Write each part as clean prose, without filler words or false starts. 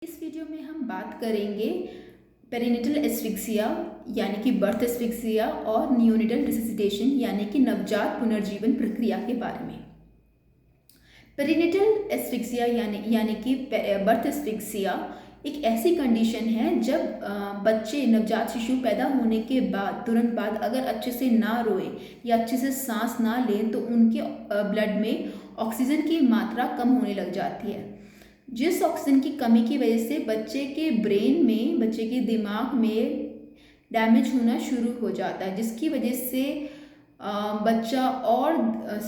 इस वीडियो में हम बात करेंगे पेरिनेटल एस्फिक्सिया यानी कि बर्थ एस्फिक्सिया और नियोनेटल रिससिटेशन यानी कि नवजात पुनर्जीवन प्रक्रिया के बारे में। पेरिनेटल एस्फिक्सिया यानी कि बर्थ एस्फिक्सिया एक ऐसी कंडीशन है जब बच्चे नवजात शिशु पैदा होने के बाद तुरंत बाद अगर अच्छे से ना रोए या अच्छे से सांस ना लें तो उनके ब्लड में ऑक्सीजन की मात्रा कम होने लग जाती है, जिस ऑक्सीजन की कमी की वजह से बच्चे के ब्रेन में, बच्चे के दिमाग में डैमेज होना शुरू हो जाता है, जिसकी वजह से बच्चा और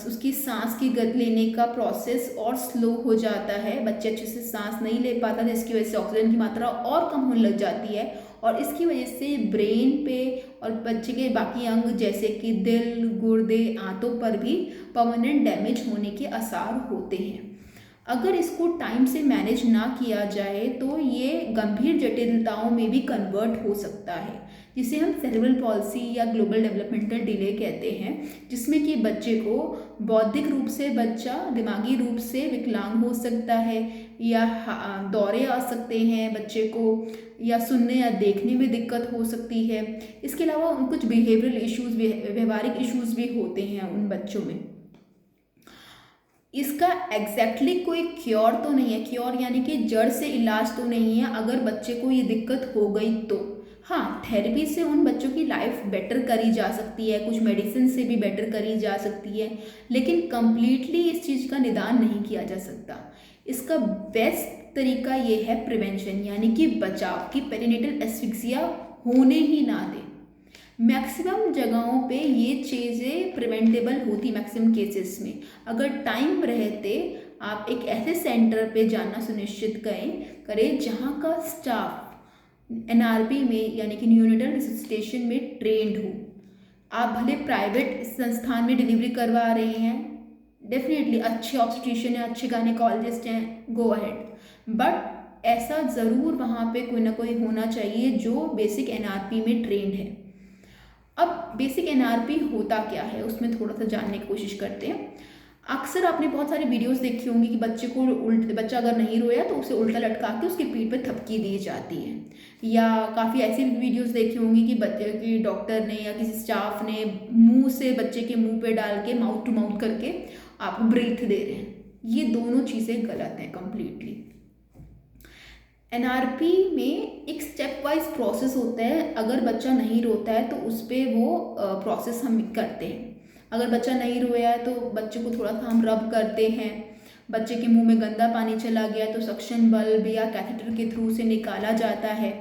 उसकी सांस की गति लेने का प्रोसेस और स्लो हो जाता है। बच्चे अच्छे से सांस नहीं ले पाता, जिसकी वजह से ऑक्सीजन की मात्रा और कम होने लग जाती है और इसकी वजह से ब्रेन पे और बच्चे के बाकी अंग जैसे कि दिल, गुर्दे, आंतों पर भी परमानेंट डैमेज होने के आसार होते हैं। अगर इसको टाइम से मैनेज ना किया जाए तो ये गंभीर जटिलताओं में भी कन्वर्ट हो सकता है, जिसे हम सेरेब्रल पॉल्सी या ग्लोबल डेवलपमेंटल डिले कहते हैं, जिसमें कि बच्चे को बौद्धिक रूप से बच्चा दिमागी रूप से विकलांग हो सकता है या दौरे आ सकते हैं बच्चे को, या सुनने या देखने में दिक्कत हो सकती है। इसके अलावा कुछ बिहेवियरल इश्यूज, व्यवहारिक इश्यूज भी होते हैं उन बच्चों में। इसका एग्जैक्टली कोई क्योर तो नहीं है, क्योर यानी कि जड़ से इलाज तो नहीं है। अगर बच्चे को ये दिक्कत हो गई तो हाँ, थेरेपी से उन बच्चों की लाइफ बेटर करी जा सकती है, कुछ मेडिसिन से भी बेटर करी जा सकती है, लेकिन कम्प्लीटली इस चीज़ का निदान नहीं किया जा सकता। इसका बेस्ट तरीका ये है प्रिवेंशन यानी कि बचाव, कि पेरिनेटल एस्फिक्सिया होने ही ना दे। मैक्सिमम जगहों पे ये चीज़ें प्रिवेंटेबल होती, मैक्सिमम केसेस में। अगर टाइम रहते आप एक ऐसे सेंटर पे जाना सुनिश्चित करें जहाँ का स्टाफ एनआरपी में यानी कि नियोनेटल रिससिटेशन में ट्रेंड हो। आप भले प्राइवेट संस्थान में डिलीवरी करवा रहे हैं, डेफिनेटली अच्छे ऑब्स्टेट्रिशियन हैं, अच्छे गायनेकोलॉजिस्ट हैं, गो अहेड, बट ऐसा ज़रूर वहाँ पे कोई ना कोई होना चाहिए जो बेसिक एनआरपी में ट्रेंड है। अब बेसिक एनआरपी होता क्या है उसमें थोड़ा सा जानने की कोशिश करते हैं। अक्सर आपने बहुत सारी वीडियोस देखी होंगी कि बच्चा अगर नहीं रोया तो उसे उल्टा लटका के उसके पीठ पे थपकी दी जाती है, या काफ़ी ऐसी वीडियोस देखी होंगी कि बच्चे की डॉक्टर ने या किसी स्टाफ ने मुंह से बच्चे के मुंह पे डाल के माउथ टू माउथ करके आपको ब्रीथ दे रहे हैं। ये दोनों चीज़ें गलत हैं कम्प्लीटली। एनआरपी में एक स्टेप वाइज प्रोसेस होता है। अगर बच्चा नहीं रोता है तो उस पर वो प्रोसेस हम करते हैं। अगर बच्चा नहीं रोया है तो बच्चे को थोड़ा सा हम रब करते हैं। बच्चे के मुंह में गंदा पानी चला गया तो सक्शन बल्ब या कैथेटर के थ्रू से निकाला जाता है,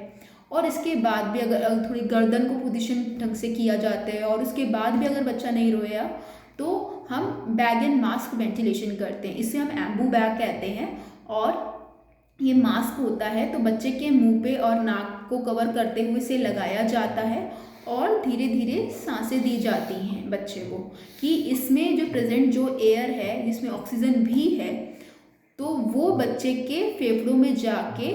और इसके बाद भी अगर थोड़ी गर्दन को पोजीशन ढंग से किया जाता है, और उसके बाद भी अगर बच्चा नहीं रोया तो हम बैग एंड मास्क वेंटिलेशन करते हैं। इसे हम एम्बू बैग कहते हैं, और ये मास्क होता है तो बच्चे के मुंह पे और नाक को कवर करते हुए इसे लगाया जाता है और धीरे धीरे सांसें दी जाती हैं बच्चे को, कि इसमें जो प्रेजेंट जो एयर है जिसमें ऑक्सीजन भी है तो वो बच्चे के फेफड़ों में जाके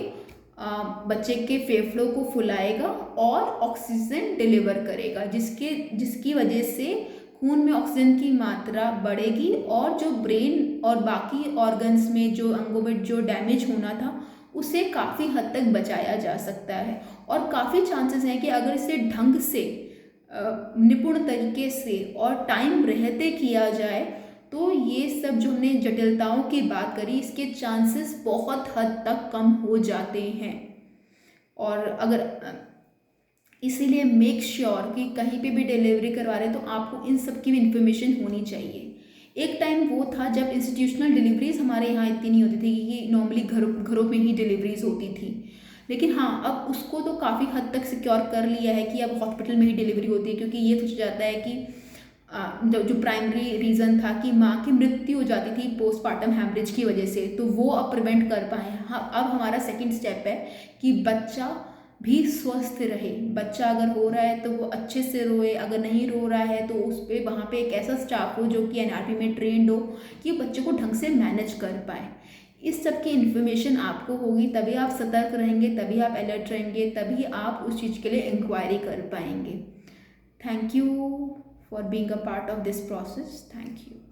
बच्चे के फेफड़ों को फुलाएगा और ऑक्सीजन डिलीवर करेगा, जिसकी वजह से खून में ऑक्सीजन की मात्रा बढ़ेगी और जो ब्रेन और बाकी ऑर्गन्स में जो अंगों में जो डैमेज होना था उसे काफ़ी हद तक बचाया जा सकता है। और काफ़ी चांसेस हैं कि अगर इसे ढंग से निपुण तरीके से और टाइम रहते किया जाए तो ये सब जो हमने जटिलताओं की बात करी इसके चांसेस बहुत हद तक कम हो जाते हैं। और अगर इसीलिए मेक श्योर कि कहीं पे भी डिलीवरी करवा रहे तो आपको इन सब की भी इन्फॉर्मेशन होनी चाहिए। एक टाइम वो था जब इंस्टीट्यूशनल डिलीवरीज हमारे यहाँ इतनी नहीं होती थी, कि नॉर्मली घरों में ही डिलीवरीज होती थी, लेकिन हाँ अब उसको तो काफ़ी हद तक सिक्योर कर लिया है कि अब हॉस्पिटल में ही डिलीवरी होती है, क्योंकि ये सोचा जाता है कि जो प्राइमरी रीज़न था कि माँ की मृत्यु हो जाती थी पोस्टमार्टम हैमरेज की वजह से, तो वो अब प्रिवेंट कर पाए। हाँ, अब हमारा सेकेंड स्टेप है कि बच्चा भी स्वस्थ रहे। बच्चा अगर हो रहा है तो वो अच्छे से रोए, अगर नहीं रो रहा है तो उस पर वहाँ पे एक ऐसा स्टाफ हो जो कि एनआरपी में ट्रेंड हो कि बच्चे को ढंग से मैनेज कर पाए। इस सब की इन्फॉर्मेशन आपको होगी तभी आप सतर्क रहेंगे, तभी आप अलर्ट रहेंगे, तभी आप उस चीज़ के लिए इंक्वायरी कर पाएंगे। Thank you for being a part of this process. Thank you.